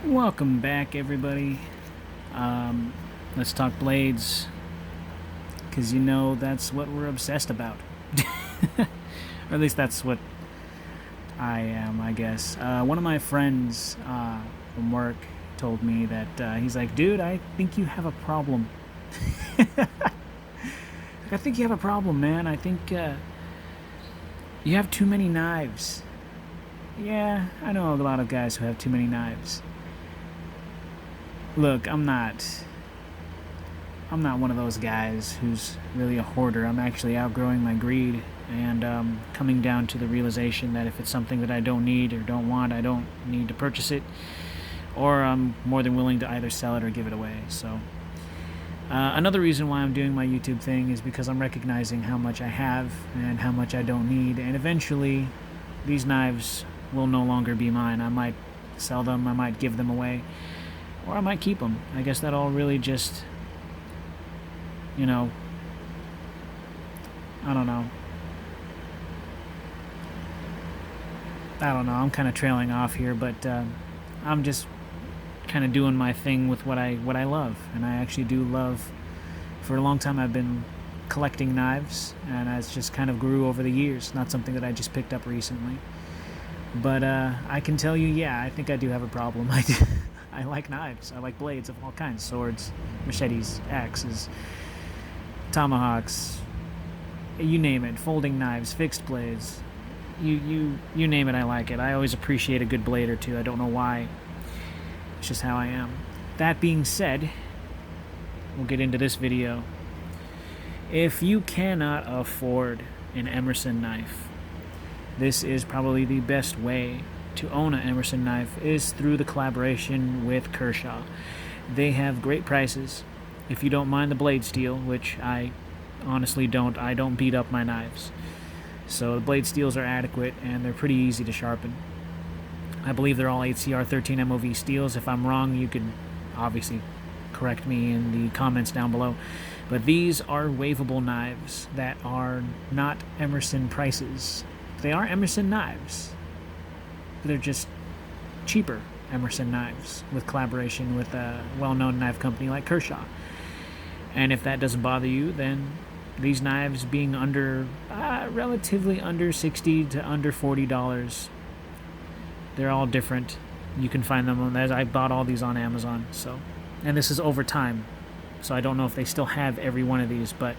Welcome back, everybody. Let's talk blades, because that's what we're obsessed about. Or at least that's what I am, I guess. One of my friends from work told me that he's like, dude, I think you have a problem. I think you have a problem, man. I think you have too many knives. Yeah, I know a lot of guys who have too many knives. Look, I'm not one of those guys who's really a hoarder. I'm actually outgrowing my greed and coming down to the realization that if it's something that I don't need or don't want, I don't need to purchase it, or I'm more than willing to either sell it or give it away. So another reason why I'm doing my YouTube thing is because I'm recognizing how much I have and how much I don't need, and eventually these knives will no longer be mine. I might sell them, I might give them away, or I might keep them. I guess that all really just, I don't know. I'm kind of trailing off here, but I'm just kind of doing my thing with what I love, and I actually do love. For a long time, I've been collecting knives, and it's just kind of grew over the years. Not something that I just picked up recently, but I can tell you, yeah, I think I do have a problem. I like knives. I like blades of all kinds: swords, machetes, axes, tomahawks, you name it, folding knives, fixed blades, you name it, I like it. I always appreciate a good blade or two. I don't know why. It's just how I am. That being said, we'll get into this video. If you cannot afford an Emerson knife, this is probably the best way to own an Emerson knife, is through the collaboration with Kershaw. They have great prices. If you don't mind the blade steel, which I honestly don't, I don't beat up my knives. So the blade steels are adequate and they're pretty easy to sharpen. I believe they're all HCR 13 MOV steels. If I'm wrong, you could obviously correct me in the comments down below. But these are waveable knives that are not Emerson prices. They are Emerson knives. They're just cheaper Emerson knives with collaboration with a well-known knife company like Kershaw. And if that doesn't bother you, then these knives being under relatively under $60 to under $40, they're all different. You can find them I bought all these on Amazon. So, and this is over time, so I don't know if they still have every one of these, but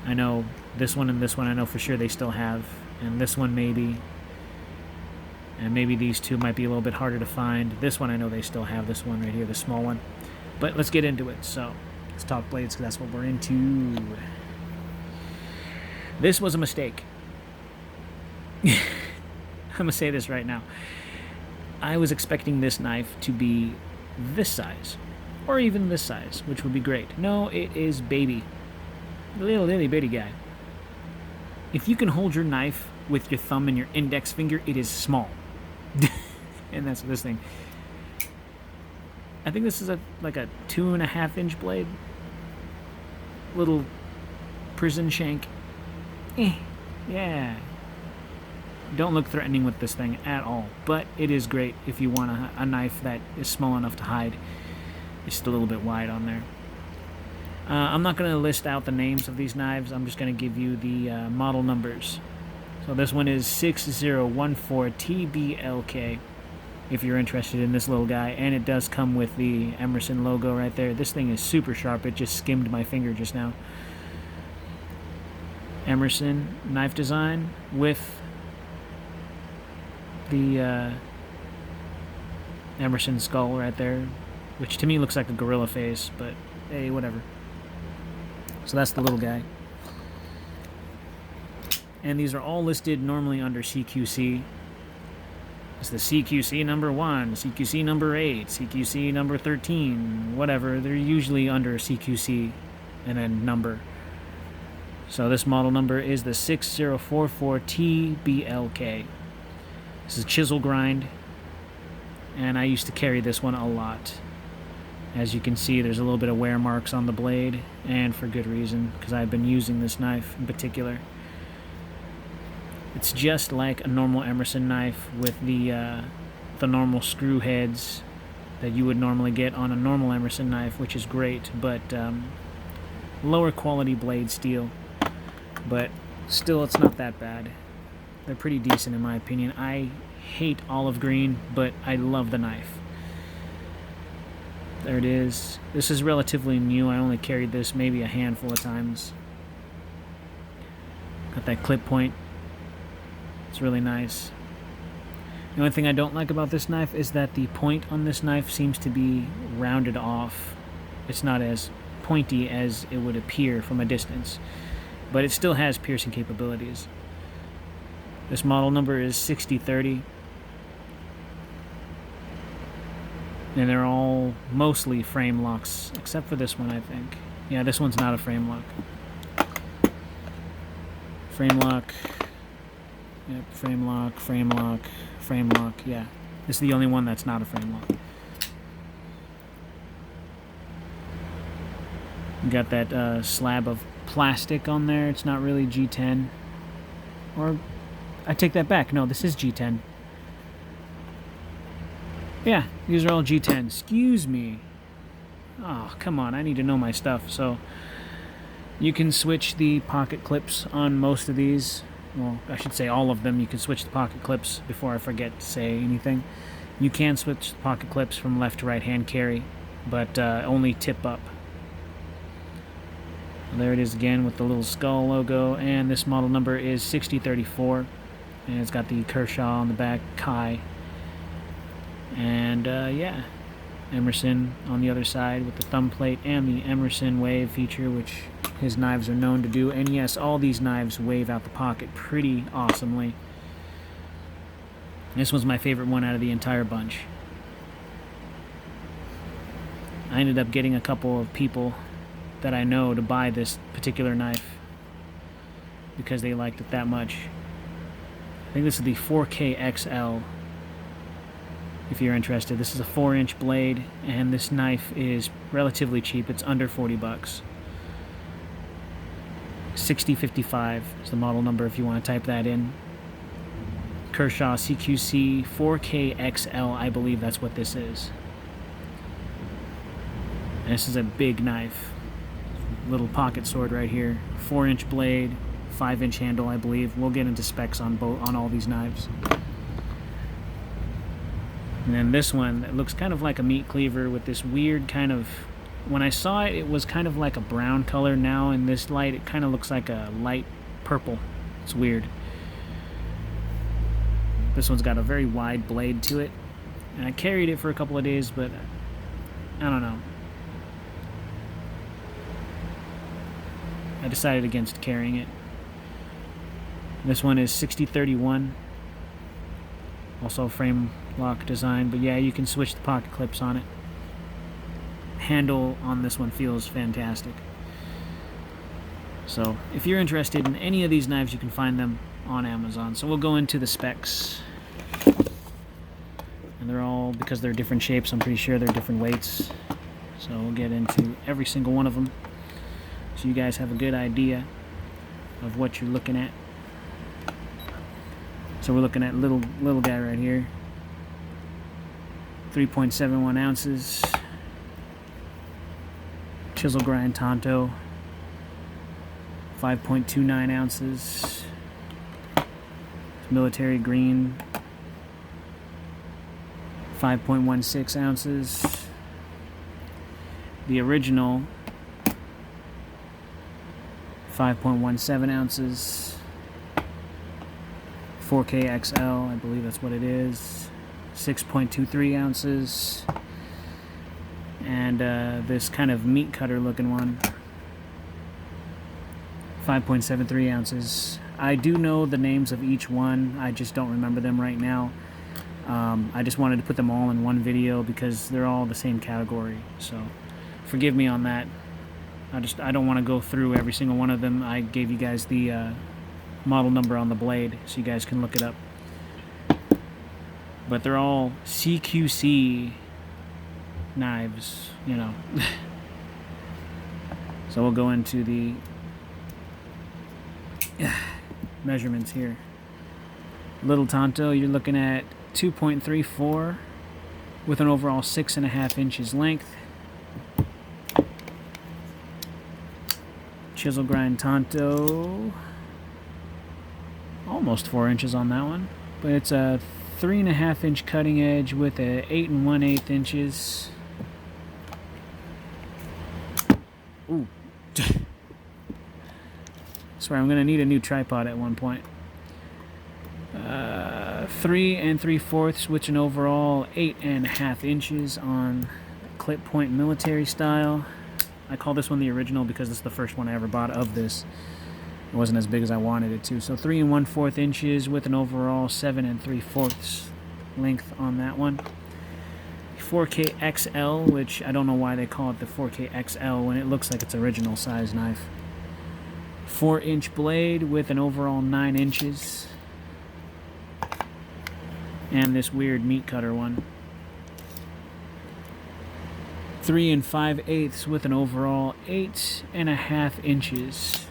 I know this one and this one I know for sure they still have, and this one maybe, and maybe these two might be a little bit harder to find. This one I know they still have, this one right here, the small one. But let's get into it. So let's talk blades, because that's what we're into. This was a mistake. I'm going to say this right now. I was expecting this knife to be this size, or even this size, which would be great. No, it is baby. Little bitty guy. If you can hold your knife with your thumb and your index finger, it is small. And that's this thing. I think this is like a 2.5-inch blade. Little prison shank. Yeah. Don't look threatening with this thing at all, but it is great if you want a knife that is small enough to hide. It's just a little bit wide on there. I'm not going to list out the names of these knives. I'm just going to give you the model numbers. So this one is 6014TBLK, if you're interested in this little guy, and it does come with the Emerson logo right there. This thing is super sharp. It just skimmed my finger just now. Emerson knife design with the Emerson skull right there, which to me looks like a gorilla face, but hey, whatever. So that's the little guy. And these are all listed normally under CQC. It's the CQC number 1, CQC number 8, CQC number 13, whatever. They're usually under CQC and then number. So this model number is the 6044TBLK. This is chisel grind, and I used to carry this one a lot. As you can see, there's a little bit of wear marks on the blade, and for good reason, because I've been using this knife in particular. It's just like a normal Emerson knife with the normal screw heads that you would normally get on a normal Emerson knife, which is great, but lower quality blade steel. But still, it's not that bad. They're pretty decent in my opinion. I hate olive green, but I love the knife. There it is. This is relatively new. I only carried this maybe a handful of times. Got that clip point. It's really nice. The only thing I don't like about this knife is that the point on this knife seems to be rounded off. It's not as pointy as it would appear from a distance, but it still has piercing capabilities. This model number is 6030, and they're all mostly frame locks, except for this one, I think. Yeah, this one's not a frame lock. Frame lock. Yep, frame lock, frame lock, frame lock. Yeah, this is the only one that's not a frame lock. You got that slab of plastic on there. It's not really G10. Or, I take that back. No, this is G10. Yeah, these are all G10. Excuse me. Oh, come on. I need to know my stuff. So, you can switch the pocket clips on most of these. Well, I should say all of them. You can switch the pocket clips before I forget to say anything. You can switch the pocket clips from left to right hand carry, but only tip up. There it is again with the little skull logo, and this model number is 6034, and it's got the Kershaw on the back, Kai, and yeah, Emerson on the other side with the thumb plate and the Emerson wave feature, which his knives are known to do. And yes, all these knives wave out the pocket pretty awesomely. This was my favorite one out of the entire bunch. I ended up getting a couple of people that I know to buy this particular knife because they liked it that much. I think this is the 4K XL. If you're interested, this is a 4-inch blade, and this knife is relatively cheap. It's under 40 bucks. 6055 is the model number if you want to type that in. Kershaw CQC 4K XL, I believe that's what this is. And this is a big knife. Little pocket sword right here. 4-inch blade, 5-inch handle, I believe. We'll get into specs on all these knives. And then this one, it looks kind of like a meat cleaver with this weird kind of... When I saw it, it was kind of like a brown color. Now in this light, it kind of looks like a light purple. It's weird. This one's got a very wide blade to it. And I carried it for a couple of days, but I don't know. I decided against carrying it. This one is 6031. Also frame lock design, but yeah, you can switch the pocket clips on it. Handle on this one feels fantastic. So if you're interested in any of these knives, you can find them on Amazon. So we'll go into the specs, and they're all, because they're different shapes, I'm pretty sure they're different weights, so we'll get into every single one of them so you guys have a good idea of what you're looking at. So we're looking at little guy right here, 3.71 ounces, chisel grind Tonto, 5.29 ounces, military green, 5.16 ounces, the original, 5.17 ounces, 4K XL, I believe that's what it is, 6.23 ounces, and this kind of meat cutter looking one, 5.73 ounces. I do know the names of each one, I just don't remember them right now. I just wanted to put them all in one video because they're all the same category, so forgive me on that. I don't want to go through every single one of them. I gave you guys the model number on the blade so you guys can look it up. But they're all CQC knives, you know. So we'll go into the measurements here. Little Tonto, you're looking at 2.34 with an overall 6.5 inches length. Chisel grind Tonto, almost 4 inches on that one, but it's a 3.5 inch cutting edge with a 8 1/8 inches. Ooh. Swear I'm gonna need a new tripod at one point. 3 3/4 with an overall 8.5 inches on clip point military style. I call this one the original because it's the first one I ever bought of this. It wasn't as big as I wanted it to. So 3 1/4 inches with an overall 7 3/4 length on that one. 4K XL, which I don't know why they call it the 4K XL when it looks like it's original size knife. 4-inch blade with an overall 9 inches. And this weird meat cutter one. 3 5/8 with an overall 8.5 inches.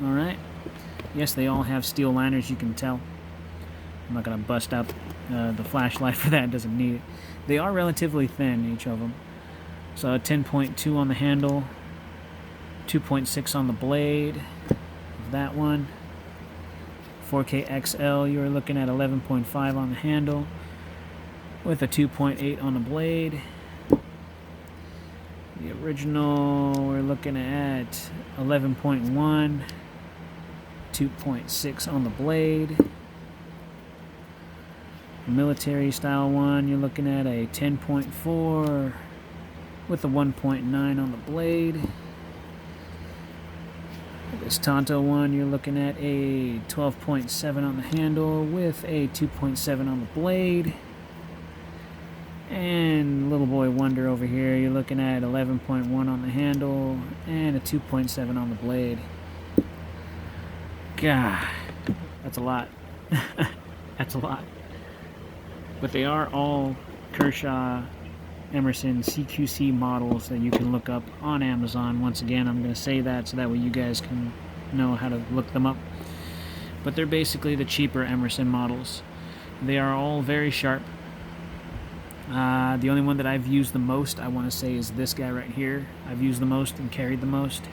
Alright. Yes, they all have steel liners, you can tell. I'm not going to bust out the flashlight for that, it doesn't need it. They are relatively thin, each of them. So 10.2 on the handle, 2.6 on the blade of that one. 4K XL, you're looking at 11.5 on the handle with a 2.8 on the blade. The original, we're looking at 11.1, 2.6 on the blade. The military style one, you're looking at a 10.4 with a 1.9 on the blade. This Tonto one, you're looking at a 12.7 on the handle with a 2.7 on the blade. And Little Boy Wonder over here, you're looking at 11.1 on the handle and a 2.7 on the blade. God, that's a lot. That's a lot. But they are all Kershaw Emerson CQC models that you can look up on Amazon. Once again, I'm going to say that so that way you guys can know how to look them up. But they're basically the cheaper Emerson models. They are all very sharp. The only one that I've used the most, I want to say, is this guy right here. I've used the most and carried the most.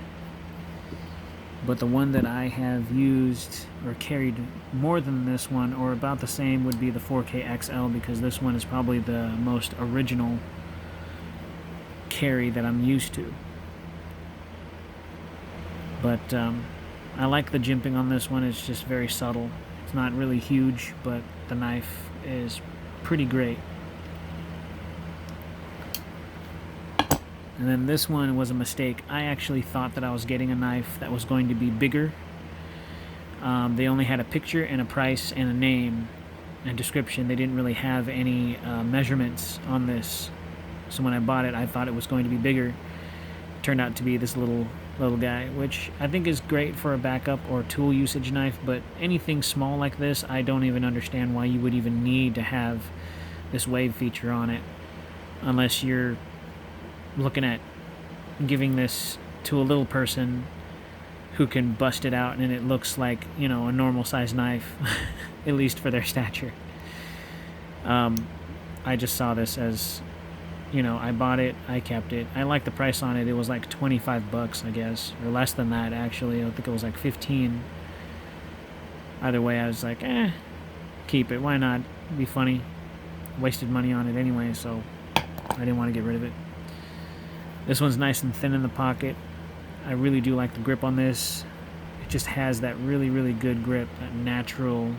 But the one that I have used or carried more than this one, or about the same, would be the 4K XL, because this one is probably the most original carry that I'm used to. But I like the jimping on this one. It's just very subtle. It's not really huge, but the knife is pretty great. And then this one was a mistake. I actually thought that I was getting a knife that was going to be bigger. They only had a picture and a price and a name and description. They didn't really have any measurements on this. So when I bought it, I thought it was going to be bigger. It turned out to be this little guy, which I think is great for a backup or tool usage knife, but anything small like this, I don't even understand why you would even need to have this wave feature on it, unless you're looking at giving this to a little person who can bust it out and it looks like, you know, a normal size knife, at least for their stature. I just saw this as, you know, I bought it, I kept it. I like the price on it. It was like 25 bucks, I guess, or less than that actually. I think it was like 15. Either way, I was like, keep it. Why not? It'd be funny. Wasted money on it anyway, so I didn't want to get rid of it. This one's nice and thin in the pocket. I really do like the grip on this. It just has that really, really good grip, that natural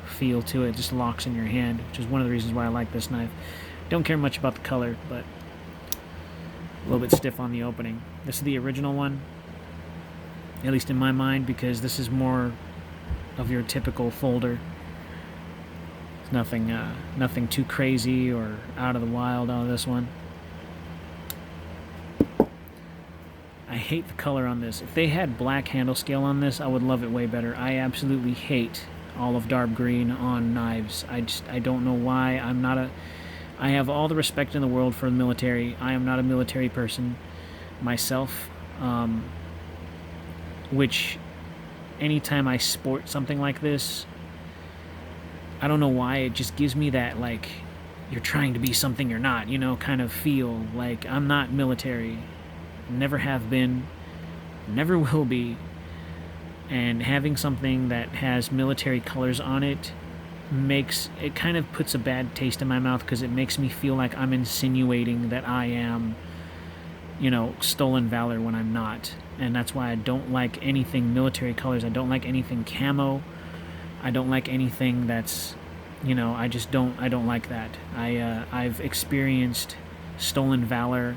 feel to it. It just locks in your hand, which is one of the reasons why I like this knife. Don't care much about the color, but a little bit stiff on the opening. This is the original one, at least in my mind, because this is more of your typical folder. It's nothing too crazy or out of the wild out of this one. I hate the color on this. If they had black handle scale on this, I would love it way better. I absolutely hate olive dark green on knives. I don't know why. I have all the respect in the world for the military. I am not a military person myself, which anytime I sport something like this, I don't know why, it just gives me that, like, you're trying to be something you're not, kind of feel. Like, I'm not military. Never have been. Never will be. And having something that has military colors on it kind of puts a bad taste in my mouth, because it makes me feel like I'm insinuating that I am, stolen valor when I'm not. And that's why I don't like anything military colors. I don't like anything camo. I don't like anything that's, I don't like that. I've experienced stolen valor,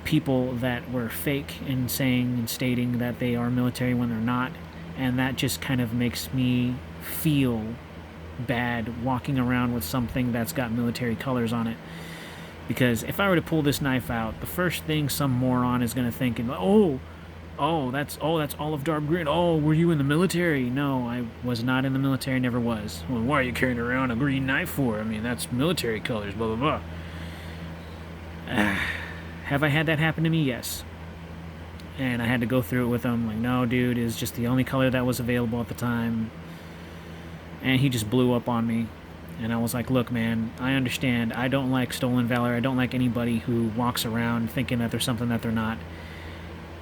people that were fake in saying and stating that they are military when they're not, and that just kind of makes me feel bad walking around with something that's got military colors on it. Because if I were to pull this knife out, the first thing some moron is going to think, that's olive dark green. Oh, were you in the military? No, I was not in the military, never was. Well, why are you carrying around a green knife for? I mean, that's military colors, blah, blah, blah. Have I had that happen to me? Yes. And I had to go through it with him. Like, no, dude, it's just the only color that was available at the time. And he just blew up on me. And I was like, look, man, I understand. I don't like stolen valor. I don't like anybody who walks around thinking that they're something that they're not.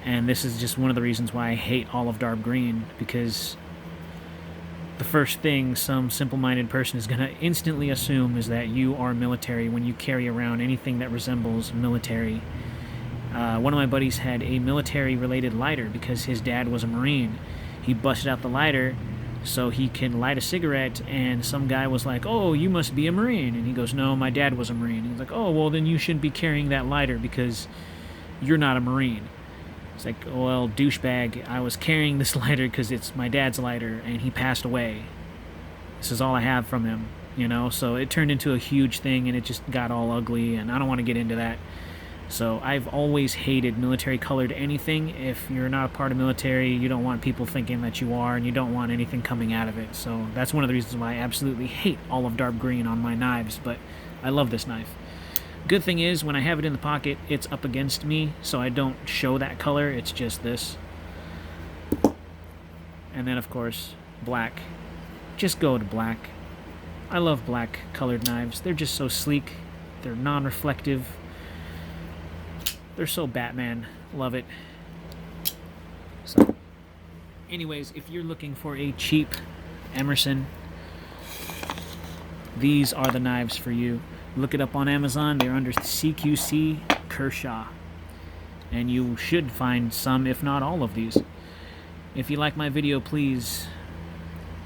And this is just one of the reasons why I hate olive dark green, because the first thing some simple-minded person is going to instantly assume is that you are military when you carry around anything that resembles military. One of my buddies had a military-related lighter because his dad was a Marine. He busted out the lighter so he can light a cigarette, and some guy was like, oh, you must be a Marine. And he goes, no, my dad was a Marine. And he's like, oh, well, then you shouldn't be carrying that lighter because you're not a Marine. It's like, well, douchebag, I was carrying this lighter because it's my dad's lighter, and he passed away. This is all I have from him, So it turned into a huge thing, and it just got all ugly, and I don't want to get into that. So I've always hated military-colored anything. If you're not a part of military, you don't want people thinking that you are, and you don't want anything coming out of it. So that's one of the reasons why I absolutely hate olive dark green on my knives, but I love this knife. Good thing is, when I have it in the pocket, it's up against me, so I don't show that color. It's just this. And then, of course, black. Just go to black. I love black colored knives. They're just so sleek. They're non-reflective. They're so Batman. Love it. So, anyways, if you're looking for a cheap Emerson, these are the knives for you. Look it up on Amazon. They're under CQC Kershaw. And you should find some, if not all of these. If you like my video, please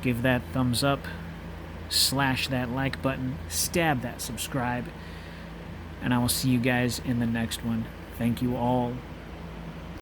give that thumbs up, slash that like button, stab that subscribe, and I will see you guys in the next one. Thank you all.